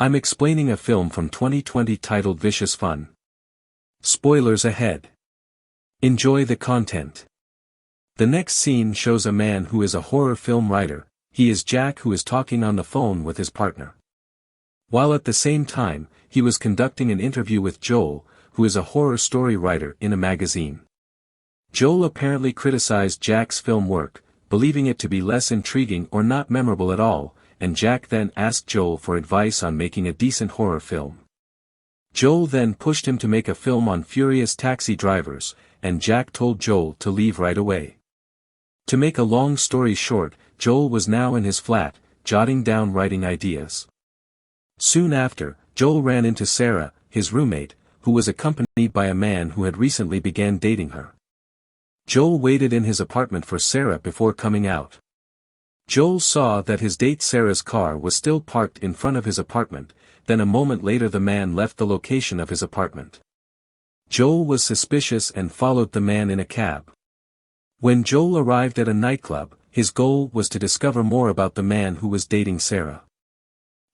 I'm explaining a film from 2020 titled Vicious Fun. Spoilers ahead. Enjoy the content. The next scene shows a man who is a horror film writer. He is Jack, who is talking on the phone with his partner. While at the same time, he was conducting an interview with Joel, who is a horror story writer in a magazine. Joel apparently criticized Jack's film work, believing it to be less intriguing or not memorable at all, and Jack then asked Joel for advice on making a decent horror film. Joel then pushed him to make a film on furious taxi drivers, and Jack told Joel to leave right away. To make a long story short, Joel was now in his flat, jotting down writing ideas. Soon after, Joel ran into Sarah, his roommate, who was accompanied by a man who had recently began dating her. Joel waited in his apartment for Sarah before coming out. Joel saw that his date Sarah's car was still parked in front of his apartment, then a moment later the man left the location of his apartment. Joel was suspicious and followed the man in a cab. When Joel arrived at a nightclub, his goal was to discover more about the man who was dating Sarah.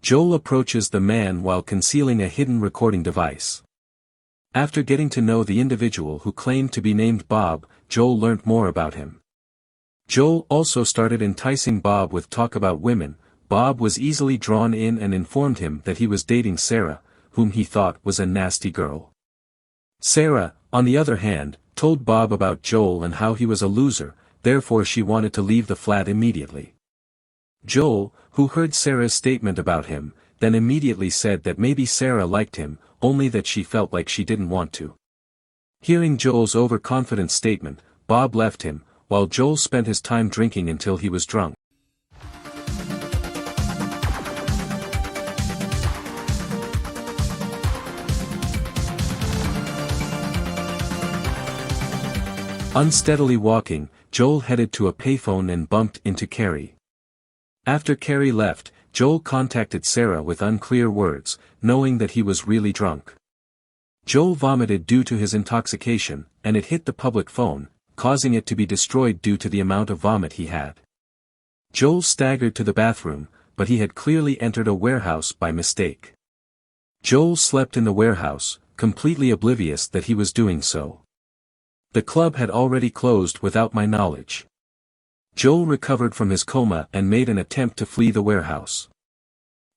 Joel approaches the man while concealing a hidden recording device. After getting to know the individual who claimed to be named Bob, Joel learned more about him. Joel also started enticing Bob with talk about women. Bob was easily drawn in and informed him that he was dating Sarah, whom he thought was a nasty girl. Sarah, on the other hand, told Bob about Joel and how he was a loser, therefore she wanted to leave the flat immediately. Joel, who heard Sarah's statement about him, then immediately said that maybe Sarah liked him, only that she felt like she didn't want to. Hearing Joel's overconfident statement, Bob left him, while Joel spent his time drinking until he was drunk. Unsteadily walking, Joel headed to a payphone and bumped into Carrie. After Carrie left, Joel contacted Sarah with unclear words, knowing that he was really drunk. Joel vomited due to his intoxication, and it hit the public phone, causing it to be destroyed due to the amount of vomit he had. Joel staggered to the bathroom, but he had clearly entered a warehouse by mistake. Joel slept in the warehouse, completely oblivious that he was doing so. The club had already closed without my knowledge. Joel recovered from his coma and made an attempt to flee the warehouse.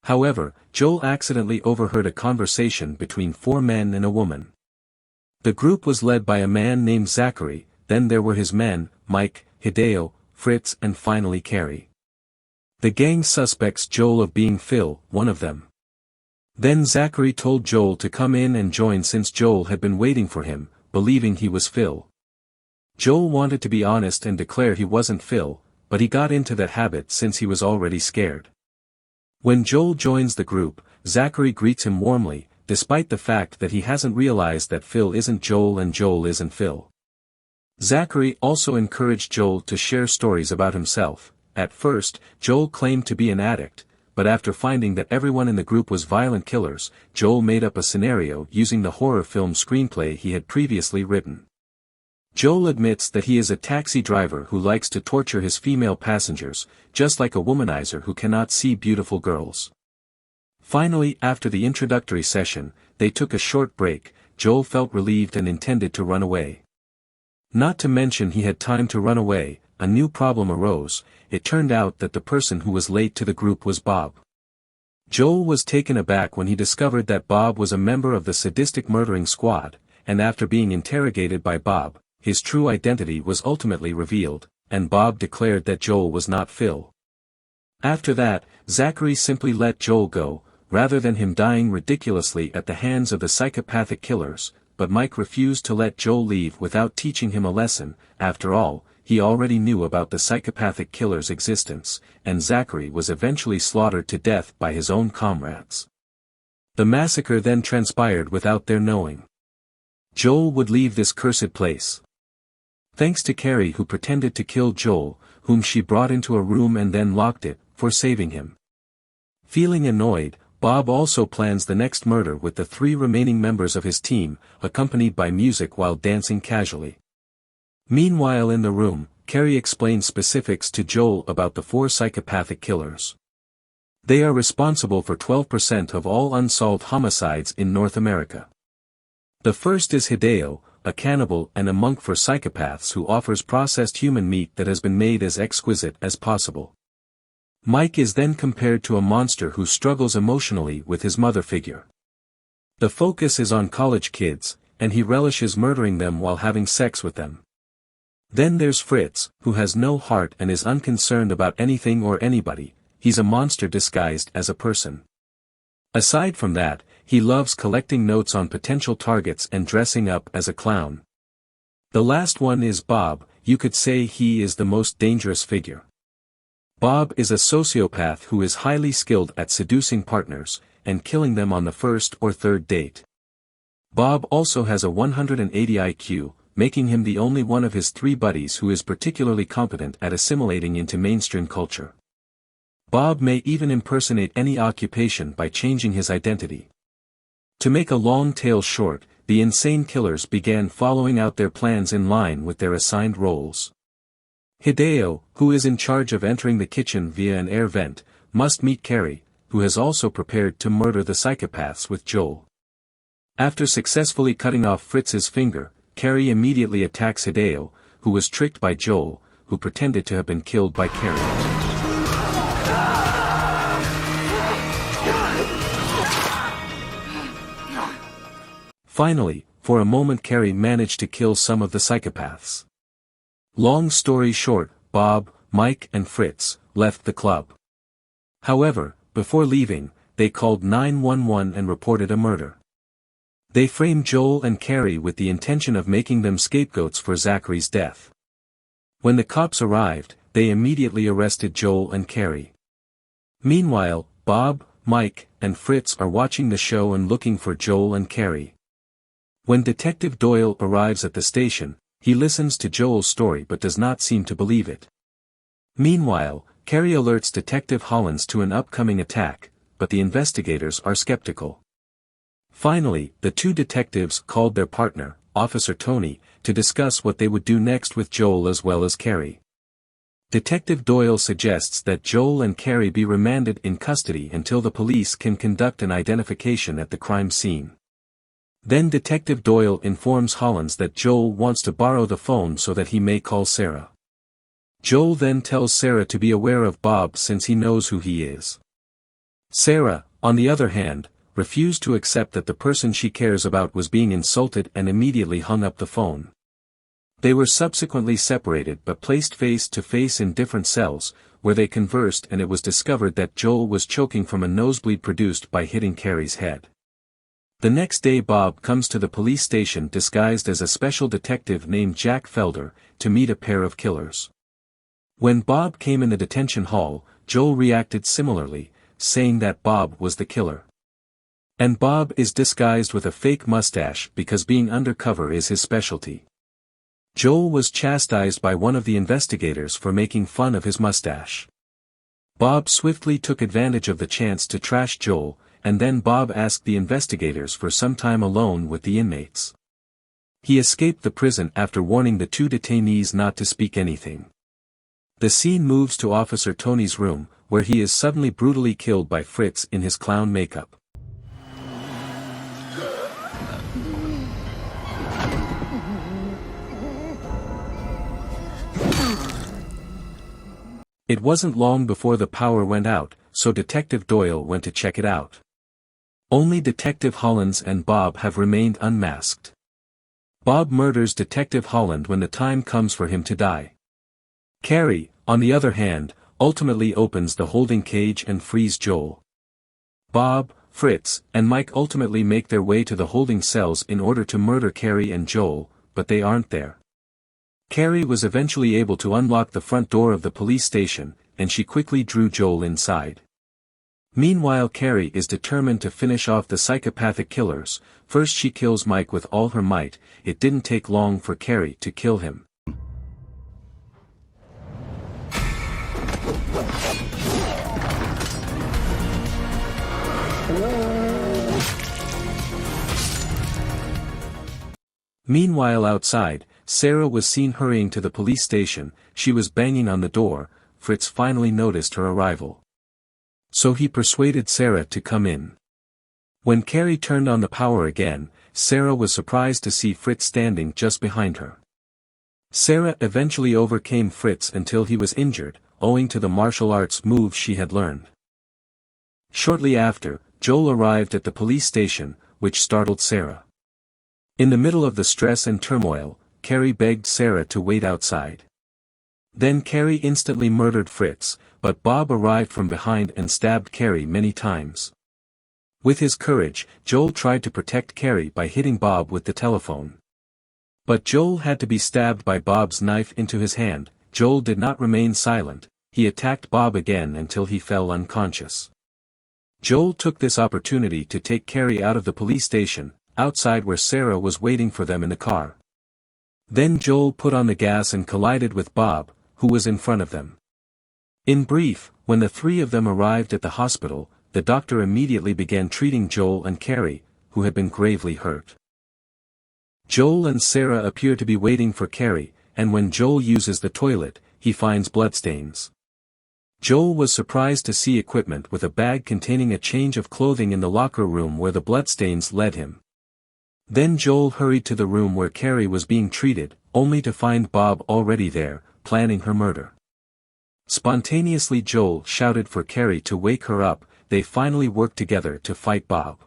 However, Joel accidentally overheard a conversation between 4 men and a woman. The group was led by a man named Zachary, then there were his men, Mike, Hideo, Fritz and finally Carrie. The gang suspects Joel of being Phil, one of them. Then Zachary told Joel to come in and join since Joel had been waiting for him, believing he was Phil. Joel wanted to be honest and declare he wasn't Phil, but he got into that habit since he was already scared. When Joel joins the group, Zachary greets him warmly, despite the fact that he hasn't realized that Phil isn't Joel and Joel isn't Phil. Zachary also encouraged Joel to share stories about himself. At first, Joel claimed to be an addict, but after finding that everyone in the group was violent killers, Joel made up a scenario using the horror film screenplay he had previously written. Joel admits that he is a taxi driver who likes to torture his female passengers, just like a womanizer who cannot see beautiful girls. Finally, after the introductory session, they took a short break. Joel felt relieved and intended to run away. Not to mention he had time to run away, a new problem arose. It turned out that the person who was late to the group was Bob. Joel was taken aback when he discovered that Bob was a member of the sadistic murdering squad, and after being interrogated by Bob, his true identity was ultimately revealed, and Bob declared that Joel was not Phil. After that, Zachary simply let Joel go, rather than him dying ridiculously at the hands of the psychopathic killers, but Mike refused to let Joel leave without teaching him a lesson. After all, he already knew about the psychopathic killer's existence, and Zachary was eventually slaughtered to death by his own comrades. The massacre then transpired without their knowing. Joel would leave this cursed place. Thanks to Carrie, who pretended to kill Joel, whom she brought into a room and then locked it, for saving him. Feeling annoyed, Bob also plans the next murder with the 3 remaining members of his team, accompanied by music while dancing casually. Meanwhile in the room, Carrie explains specifics to Joel about the 4 psychopathic killers. They are responsible for 12% of all unsolved homicides in North America. The first is Hideo, a cannibal and a monk for psychopaths who offers processed human meat that has been made as exquisite as possible. Mike is then compared to a monster who struggles emotionally with his mother figure. The focus is on college kids, and he relishes murdering them while having sex with them. Then there's Fritz, who has no heart and is unconcerned about anything or anybody. He's a monster disguised as a person. Aside from that, he loves collecting notes on potential targets and dressing up as a clown. The last one is Bob. You could say he is the most dangerous figure. Bob is a sociopath who is highly skilled at seducing partners, and killing them on the first or third date. Bob also has a 180 IQ, making him the only one of his 3 buddies who is particularly competent at assimilating into mainstream culture. Bob may even impersonate any occupation by changing his identity. To make a long tale short, the insane killers began following out their plans in line with their assigned roles. Hideo, who is in charge of entering the kitchen via an air vent, must meet Carrie, who has also prepared to murder the psychopaths with Joel. After successfully cutting off Fritz's finger, Carrie immediately attacks Hideo, who was tricked by Joel, who pretended to have been killed by Carrie. Finally, for a moment Carrie managed to kill some of the psychopaths. Long story short, Bob, Mike and Fritz left the club. However, before leaving, they called 911 and reported a murder. They framed Joel and Carrie with the intention of making them scapegoats for Zachary's death. When the cops arrived, they immediately arrested Joel and Carrie. Meanwhile, Bob, Mike, and Fritz are watching the show and looking for Joel and Carrie. When Detective Doyle arrives at the station, he listens to Joel's story but does not seem to believe it. Meanwhile, Carrie alerts Detective Hollins to an upcoming attack, but the investigators are skeptical. Finally, the 2 detectives called their partner, Officer Tony, to discuss what they would do next with Joel as well as Carrie. Detective Doyle suggests that Joel and Carrie be remanded in custody until the police can conduct an identification at the crime scene. Then Detective Doyle informs Hollins that Joel wants to borrow the phone so that he may call Sarah. Joel then tells Sarah to be aware of Bob since he knows who he is. Sarah, on the other hand, refused to accept that the person she cares about was being insulted and immediately hung up the phone. They were subsequently separated but placed face to face in different cells, where they conversed, and it was discovered that Joel was choking from a nosebleed produced by hitting Carrie's head. The next day Bob comes to the police station disguised as a special detective named Jack Felder, to meet a pair of killers. When Bob came in the detention hall, Joel reacted similarly, saying that Bob was the killer. And Bob is disguised with a fake mustache because being undercover is his specialty. Joel was chastised by one of the investigators for making fun of his mustache. Bob swiftly took advantage of the chance to trash Joel, and then Bob asked the investigators for some time alone with the inmates. He escaped the prison after warning the 2 detainees not to speak anything. The scene moves to Officer Tony's room, where he is suddenly brutally killed by Fritz in his clown makeup. It wasn't long before the power went out, so Detective Doyle went to check it out. Only Detective Hollins and Bob have remained unmasked. Bob murders Detective Holland when the time comes for him to die. Carrie, on the other hand, ultimately opens the holding cage and frees Joel. Bob, Fritz, and Mike ultimately make their way to the holding cells in order to murder Carrie and Joel, but they aren't there. Carrie was eventually able to unlock the front door of the police station, and she quickly drew Joel inside. Meanwhile Carrie is determined to finish off the psychopathic killers. First she kills Mike with all her might. It didn't take long for Carrie to kill him. Meanwhile outside, Sarah was seen hurrying to the police station. She was banging on the door. Fritz finally noticed her arrival. So he persuaded Sarah to come in. When Carrie turned on the power again, Sarah was surprised to see Fritz standing just behind her. Sarah eventually overcame Fritz until he was injured, owing to the martial arts moves she had learned. Shortly after, Joel arrived at the police station, which startled Sarah. In the middle of the stress and turmoil, Carrie begged Sarah to wait outside. Then Carrie instantly murdered Fritz, but Bob arrived from behind and stabbed Carrie many times. With his courage, Joel tried to protect Carrie by hitting Bob with the telephone. But Joel had to be stabbed by Bob's knife into his hand. Joel did not remain silent, he attacked Bob again until he fell unconscious. Joel took this opportunity to take Carrie out of the police station, outside where Sarah was waiting for them in the car. Then Joel put on the gas and collided with Bob, who was in front of them. In brief, when the three of them arrived at the hospital, the doctor immediately began treating Joel and Carrie, who had been gravely hurt. Joel and Sarah appear to be waiting for Carrie, and when Joel uses the toilet, he finds bloodstains. Joel was surprised to see equipment with a bag containing a change of clothing in the locker room where the bloodstains led him. Then Joel hurried to the room where Carrie was being treated, only to find Bob already there, planning her murder. Spontaneously Joel shouted for Carrie to wake her up. They finally worked together to fight Bob.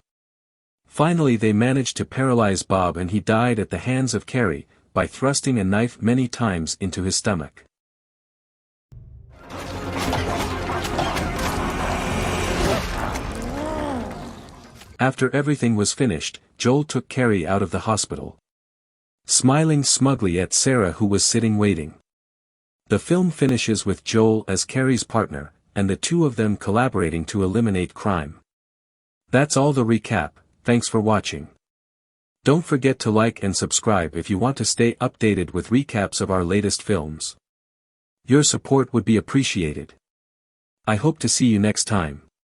Finally they managed to paralyze Bob and he died at the hands of Carrie, by thrusting a knife many times into his stomach. After everything was finished, Joel took Carrie out of the hospital, smiling smugly at Sarah who was sitting waiting. The film finishes with Joel as Carrie's partner, and the two of them collaborating to eliminate crime. That's all the recap. Thanks for watching. Don't forget to like and subscribe if you want to stay updated with recaps of our latest films. Your support would be appreciated. I hope to see you next time.